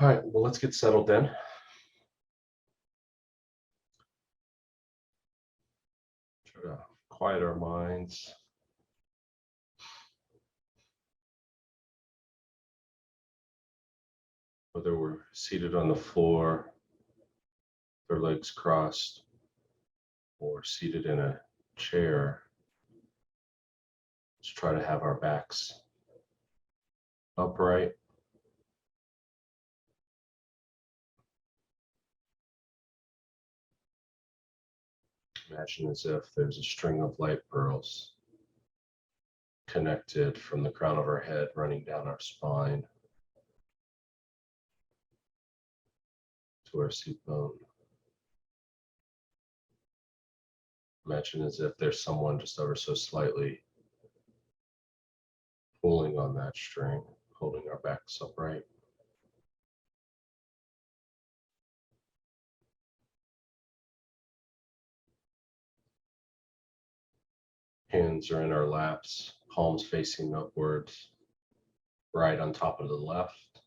All right, well, let's get settled then. Try to quiet our minds. Whether we're seated on the floor, their legs crossed, or seated in a chair, let's try to have our backs upright. Imagine as if there's a string of light pearls connected from the crown of our head running down our spine to our seat bone. Imagine as if there's someone just ever so slightly pulling on that string, holding our backs upright. Hands are in our laps, palms facing upwards, right on top of the left,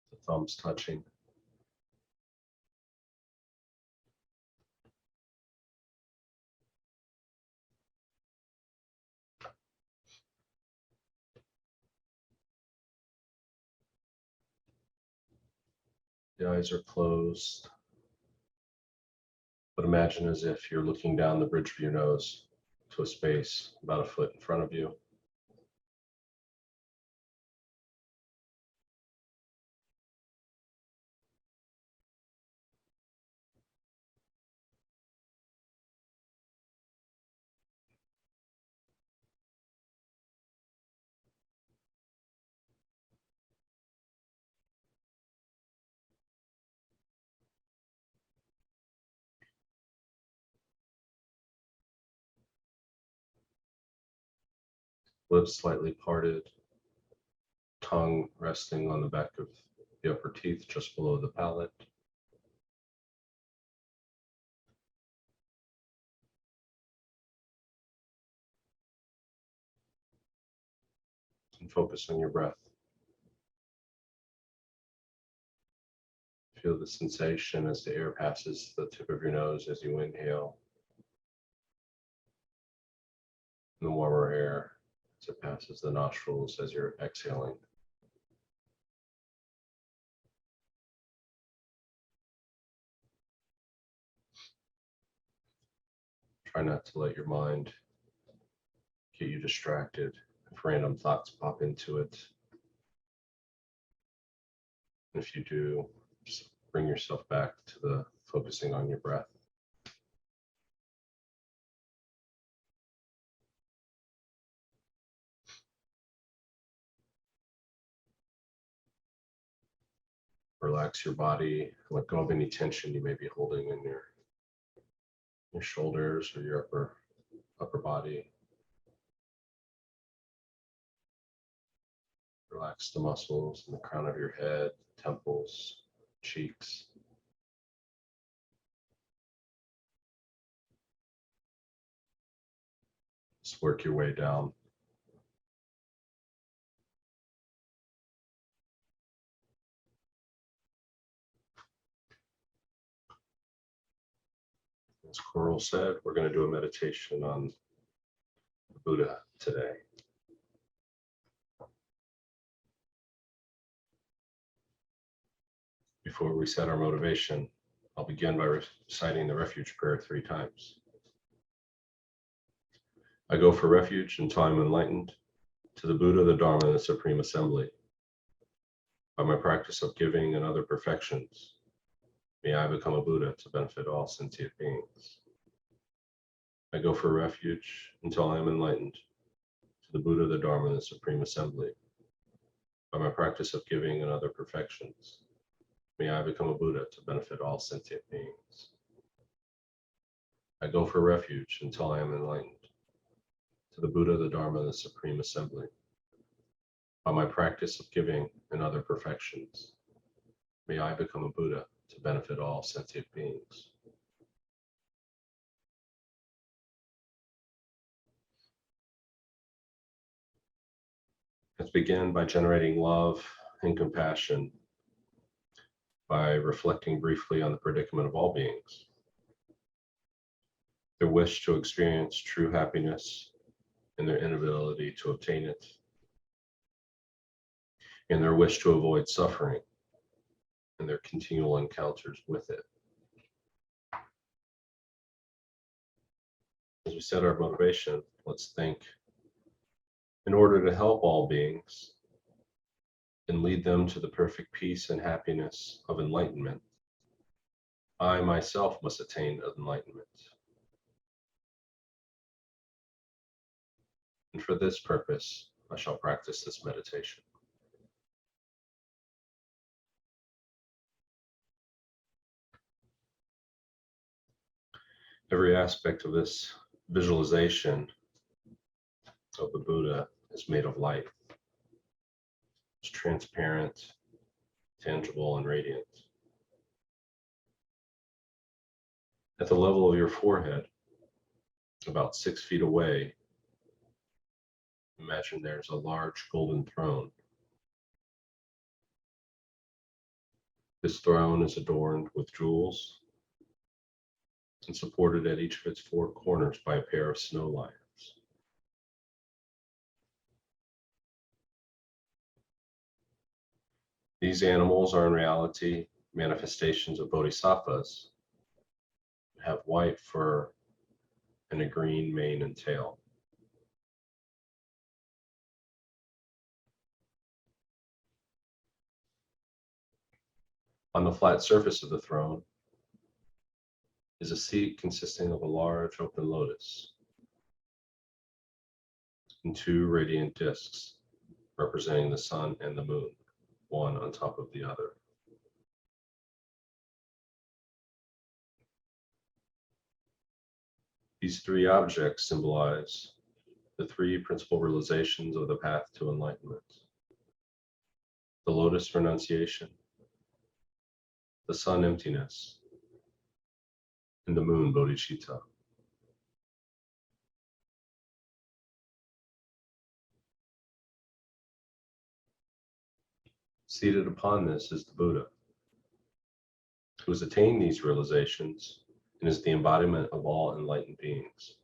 the thumbs touching. The eyes are closed, but imagine as if you're looking down the bridge of your nose to a space about a foot in front of you. Lips slightly parted, tongue resting on the back of the upper teeth just below the palate. And focus on your breath. Feel the sensation as the air passes the tip of your nose as you inhale, and the warmer air as it passes the nostrils as you're exhaling. Try not to let your mind get you distracted if random thoughts pop into it. And if you do, just bring yourself back to the focusing on your breath. Relax your body, let go of any tension you may be holding in your shoulders or your upper body. Relax the muscles in the crown of your head, temples, cheeks. Just work your way down. As Coral said, we're going to do a meditation on the Buddha today. Before we set our motivation, I'll begin by reciting the refuge prayer 3 times. I go for refuge until I'm enlightened, to the Buddha, the Dharma, and the Supreme Assembly. By my practice of giving and other perfections, may I become a Buddha to benefit all sentient beings. I go for refuge until I am enlightened, to the Buddha, the Dharma, and the Supreme Assembly. By my practice of giving and other perfections, may I become a Buddha to benefit all sentient beings. I go for refuge until I am enlightened, to the Buddha, the Dharma, and the Supreme Assembly. By my practice of giving and other perfections, may I become a Buddha to benefit all sentient beings. Let's begin by generating love and compassion by reflecting briefly on the predicament of all beings, their wish to experience true happiness and their inability to obtain it, and their wish to avoid suffering and their continual encounters with it. As we set our motivation, let's think, in order to help all beings and lead them to the perfect peace and happiness of enlightenment, I myself must attain enlightenment. And for this purpose, I shall practice this meditation. Every aspect of this visualization of the Buddha is made of light. It's transparent, tangible, and radiant. At the level of your forehead, about 6 feet away, imagine there's a large golden throne. This throne is adorned with jewels and supported at each of its 4 corners by a pair of snow lions. These animals are in reality manifestations of bodhisattvas, have white fur and a green mane and tail. On the flat surface of the throne is a seat consisting of a large open lotus and 2 radiant discs representing the sun and the moon, one on top of the other. These 3 objects symbolize the 3 principal realizations of the path to enlightenment: the lotus renunciation, the sun emptiness, and the moon bodhicitta. Seated upon this is the Buddha, who has attained these realizations and is the embodiment of all enlightened beings.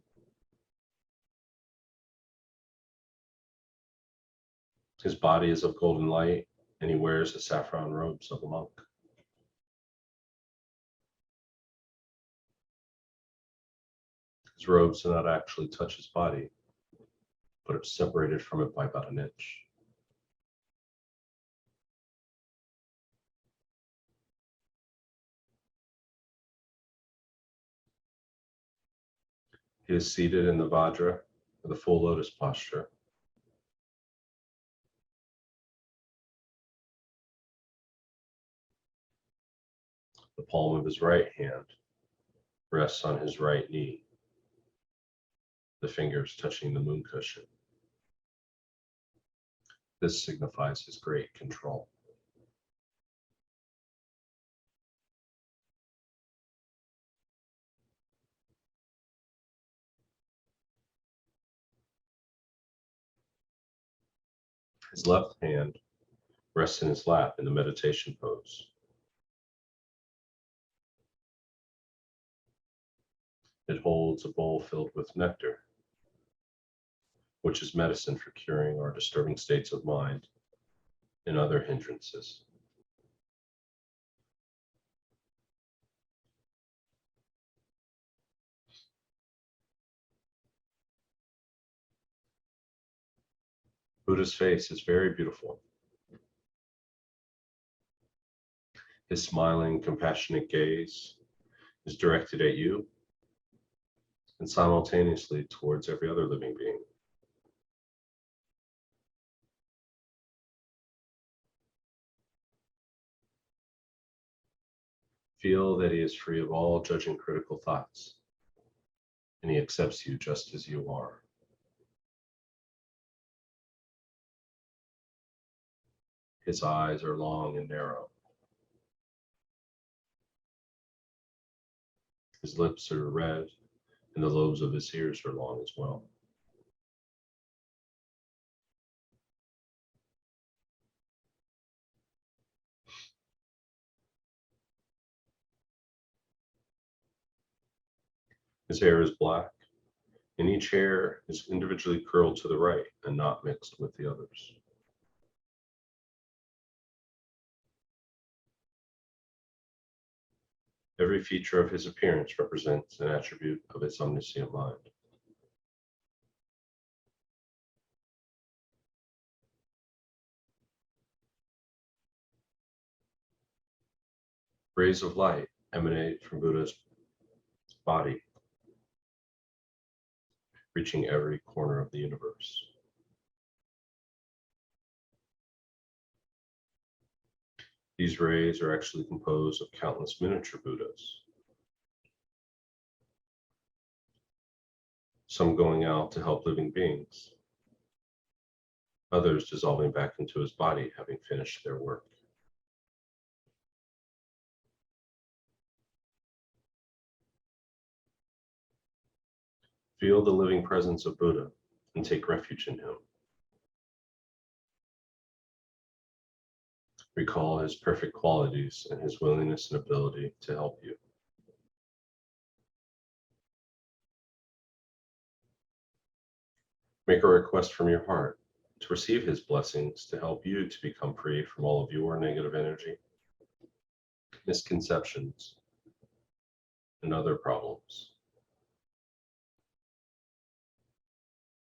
His body is of golden light, and he wears the saffron robes of a monk. His robes do not actually touch his body, but are separated from it by about an inch. He is seated in the Vajra, or the full lotus posture. The palm of his right hand rests on his right knee, the fingers touching the moon cushion. This signifies his great control. His left hand rests in his lap in the meditation pose. It holds a bowl filled with nectar, which is medicine for curing our disturbing states of mind and other hindrances. Buddha's face is very beautiful. His smiling, compassionate gaze is directed at you and simultaneously towards every other living being. Feel that he is free of all judging critical thoughts, and he accepts you just as you are. His eyes are long and narrow. His lips are red, and the lobes of his ears are long as well. His hair is black, and each hair is individually curled to the right and not mixed with the others. Every feature of his appearance represents an attribute of his omniscient mind. Rays of light emanate from Buddha's body, reaching every corner of the universe. These rays are actually composed of countless miniature Buddhas, some going out to help living beings, others dissolving back into his body, having finished their work. Feel the living presence of Buddha and take refuge in him. Recall his perfect qualities and his willingness and ability to help you. Make a request from your heart to receive his blessings to help you to become free from all of your negative energy, misconceptions, and other problems,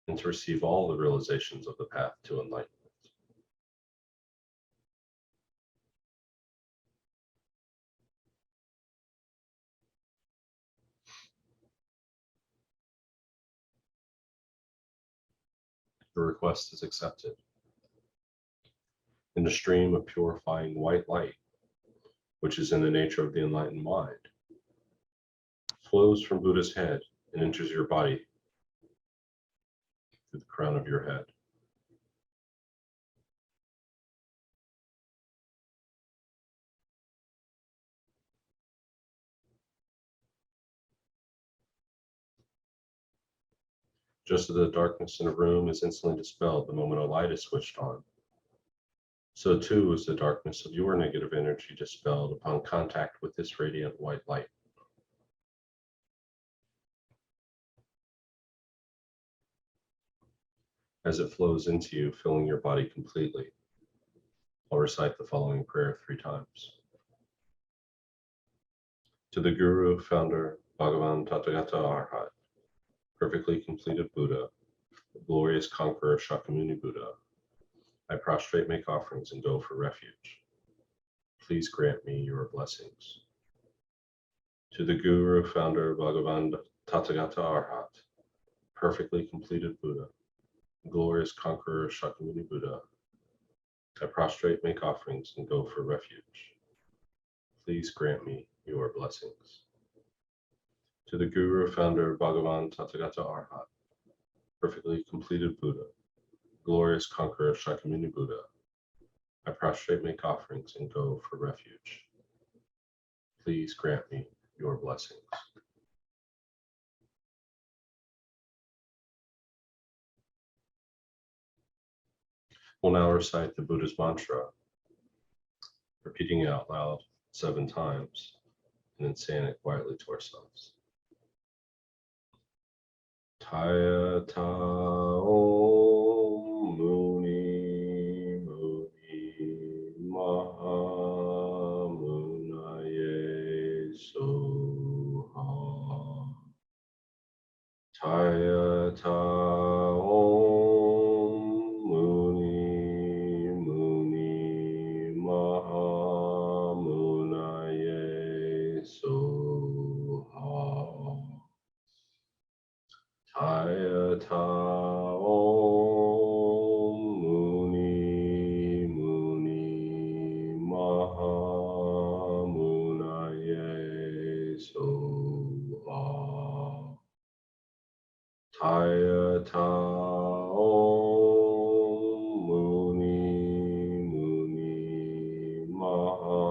and to receive all the realizations of the path to enlightenment. Your request is accepted. In a stream of purifying white light, which is in the nature of the enlightened mind, flows from Buddha's head and enters your body through the crown of your head. Just as the darkness in a room is instantly dispelled the moment a light is switched on, so too is the darkness of your negative energy dispelled upon contact with this radiant white light. As it flows into you, filling your body completely, I'll recite the following prayer 3 times. To the Guru, Founder, Bhagavan Tathagata Arhat, perfectly completed Buddha, the glorious conqueror Shakyamuni Buddha, I prostrate, make offerings, and go for refuge. Please grant me your blessings. To the Guru, Founder, Bhagavan Tathagata Arhat, perfectly completed Buddha, the glorious conqueror Shakyamuni Buddha, I prostrate, make offerings, and go for refuge. Please grant me your blessings. To the Guru, Founder, Bhagavan Tathagata Arhat, perfectly completed Buddha, glorious conqueror Shakyamuni Buddha, I prostrate, make offerings, and go for refuge. Please grant me your blessings. We'll now recite the Buddha's mantra, repeating it out loud 7 times, and then saying it quietly to ourselves. Taya ta om muni muni maha munaye soha. Taya ta om muni muni maha munaye soha. Taya ta om muni muni maha munaye soha. Taya ta om muni muni maha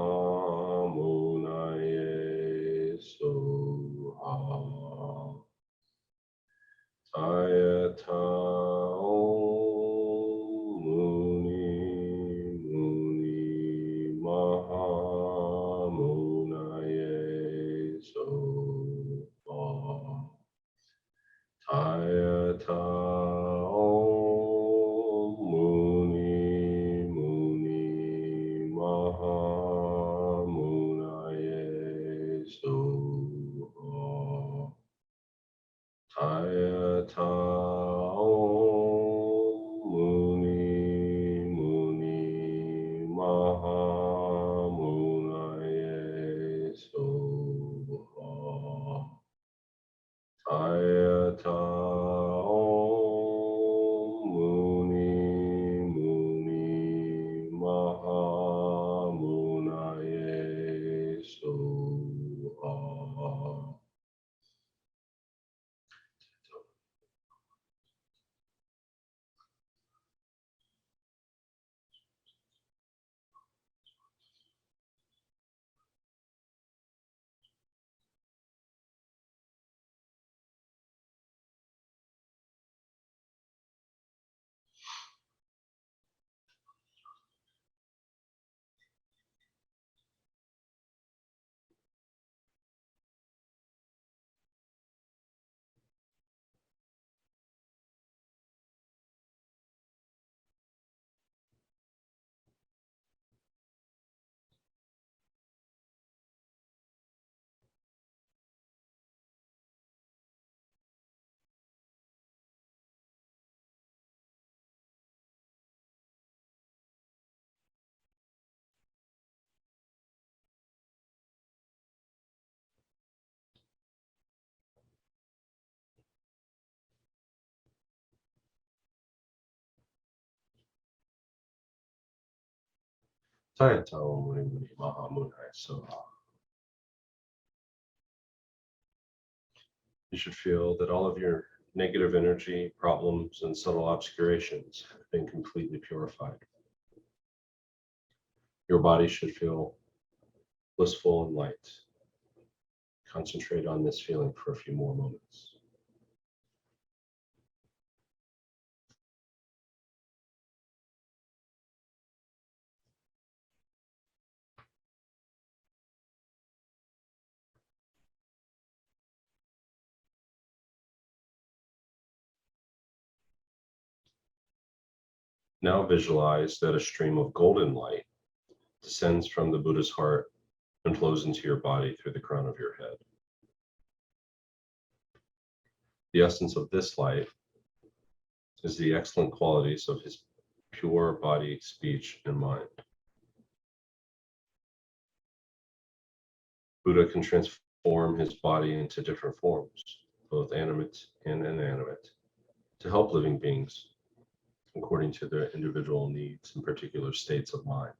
munaye soha. Taya ta om muni muni maha munaye soha. Tayatao Muni Muni Maha Munai Soha. You should feel that all of your negative energy, problems, and subtle obscurations have been completely purified. Your body should feel blissful and light. Concentrate on this feeling for a few more moments. Now visualize that a stream of golden light descends from the Buddha's heart and flows into your body through the crown of your head. The essence of this light is the excellent qualities of his pure body, speech, and mind. Buddha can transform his body into different forms, both animate and inanimate, to help living beings according to their individual needs and particular states of mind.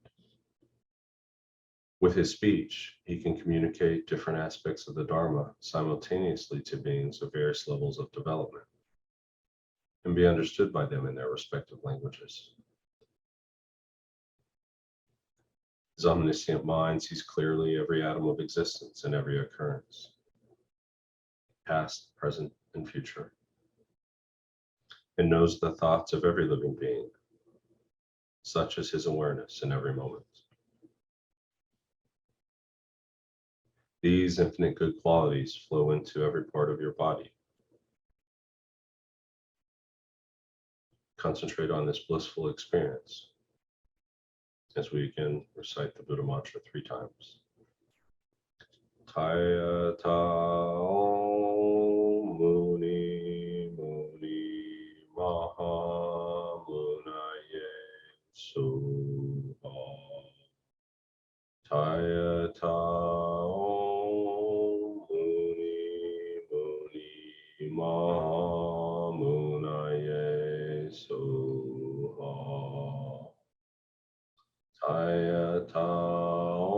With his speech, he can communicate different aspects of the Dharma simultaneously to beings of various levels of development and be understood by them in their respective languages. His omniscient mind sees clearly every atom of existence and every occurrence, past, present, and future, and knows the thoughts of every living being. Such is his awareness in every moment. These infinite good qualities flow into every part of your body. Concentrate on this blissful experience as we again recite the Buddha mantra 3 times. Taya Tao Muni Muni Maha Munaye Suha. Taya Tao Muni Muni Maha Munaye Suha. Taya Tao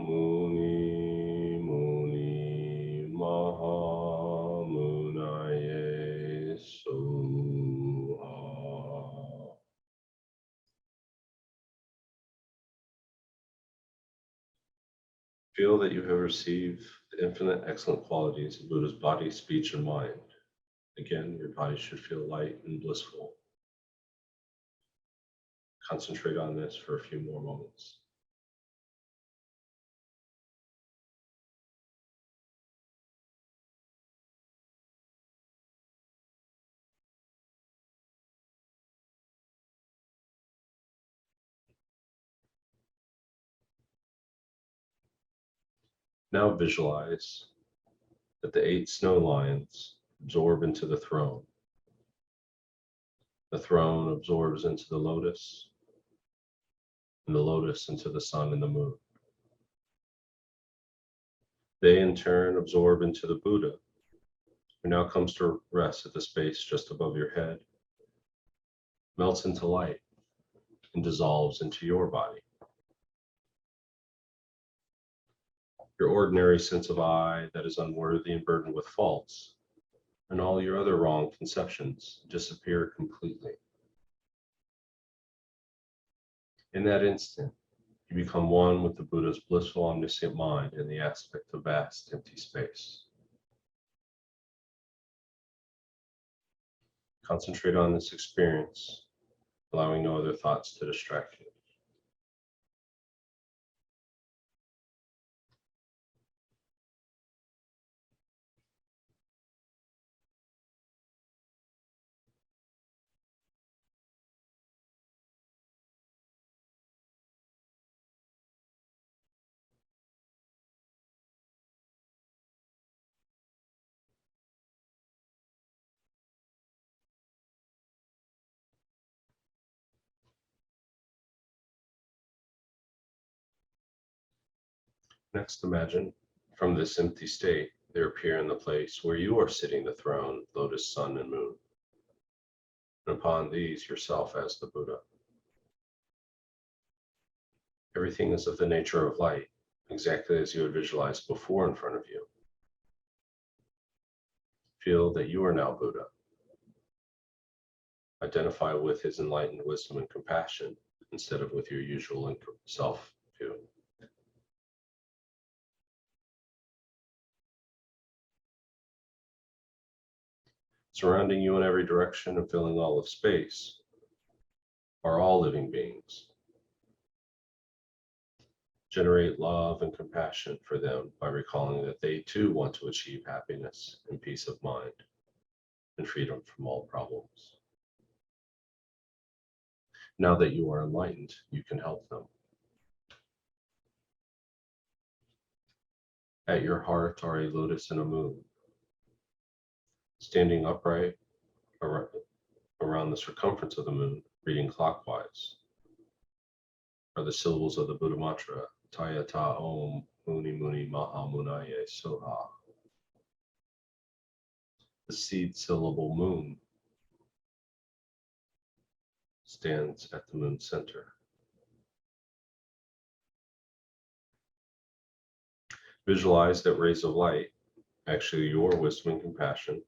Muni Muni Maha Munaye Suha. Feel that you have received the infinite excellent qualities of Buddha's body, speech, and mind. Again, your body should feel light and blissful. Concentrate on this for a few more moments. Now visualize that the 8 snow lions absorb into the throne. The throne absorbs into the lotus, and the lotus into the sun and the moon. They in turn absorb into the Buddha, who now comes to rest at the space just above your head, melts into light, and dissolves into your body. Your ordinary sense of I that is unworthy and burdened with faults, and all your other wrong conceptions disappear completely. In that instant, you become one with the Buddha's blissful omniscient mind in the aspect of vast empty space. Concentrate on this experience, allowing no other thoughts to distract you. Next, imagine from this empty state, there appear in the place where you are sitting the throne, lotus, sun, and moon. And upon these, yourself as the Buddha. Everything is of the nature of light, exactly as you had visualized before in front of you. Feel that you are now Buddha. Identify with his enlightened wisdom and compassion instead of with your usual self-view. Surrounding you in every direction and filling all of space are all living beings. Generate love and compassion for them by recalling that they too want to achieve happiness and peace of mind and freedom from all problems. Now that you are enlightened, you can help them. At your heart are a lotus and a moon. Standing upright around the circumference of the moon, reading clockwise, are the syllables of the Buddha mantra, Tayata Om Muni Muni Maha Munaye Soha. The seed syllable moon stands at the moon center. Visualize that rays of light, actually your wisdom and compassion,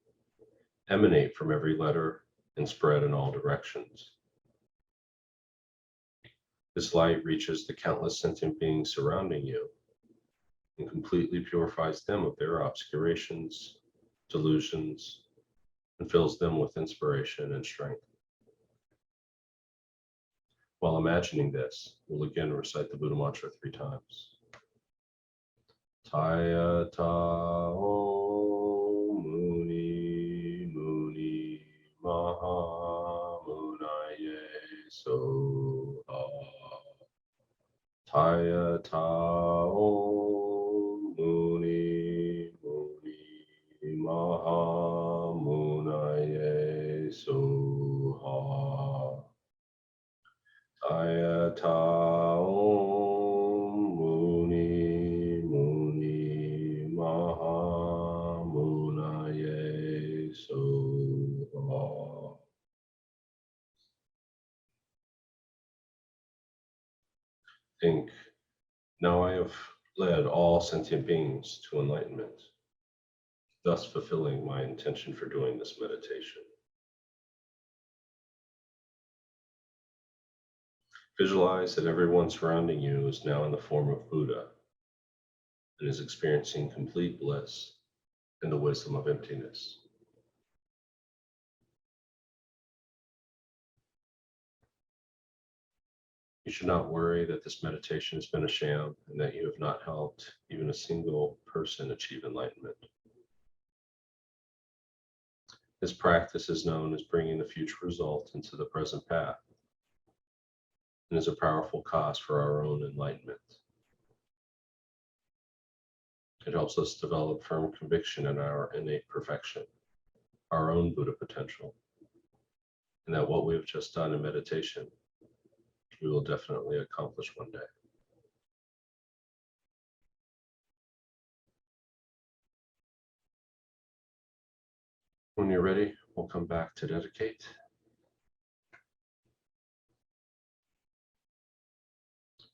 emanate from every letter and spread in all directions. This light reaches the countless sentient beings surrounding you and completely purifies them of their obscurations, delusions, and fills them with inspiration and strength. While imagining this, we'll again recite the Buddha mantra 3 times. Tayata Om Muni Muni Maha Munaye Soha. Tayata Om Muni Muni Maha Munaye Soha. Tayata Om Muni Muni Maha Munaye Soha. Think, now I have led all sentient beings to enlightenment, thus fulfilling my intention for doing this meditation. Visualize that everyone surrounding you is now in the form of Buddha and is experiencing complete bliss and the wisdom of emptiness. You should not worry that this meditation has been a sham and that you have not helped even a single person achieve enlightenment. This practice is known as bringing the future result into the present path and is a powerful cause for our own enlightenment. It helps us develop firm conviction in our innate perfection, our own Buddha potential, and that what we have just done in meditation, we will definitely accomplish one day. When you're ready, we'll come back to dedicate.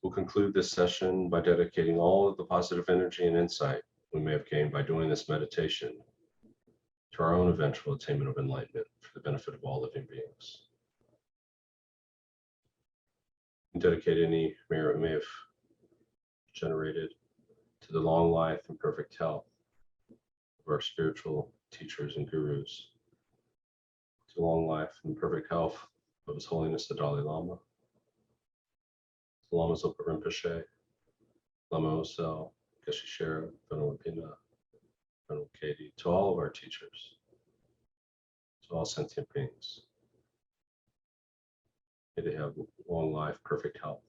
We'll conclude this session by dedicating all of the positive energy and insight we may have gained by doing this meditation to our own eventual attainment of enlightenment for the benefit of all living beings. And dedicate any merit we may have generated to the long life and perfect health of our spiritual teachers and gurus, to the long life and perfect health of His Holiness the Dalai Lama, Lama Zopa Rinpoche, Lama Osel, Geshe Sherab, Venerable Pina, Venerable Katie, to all of our teachers, to all sentient beings. May they have long life, perfect health.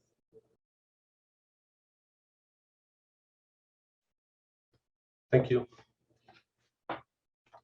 Thank you.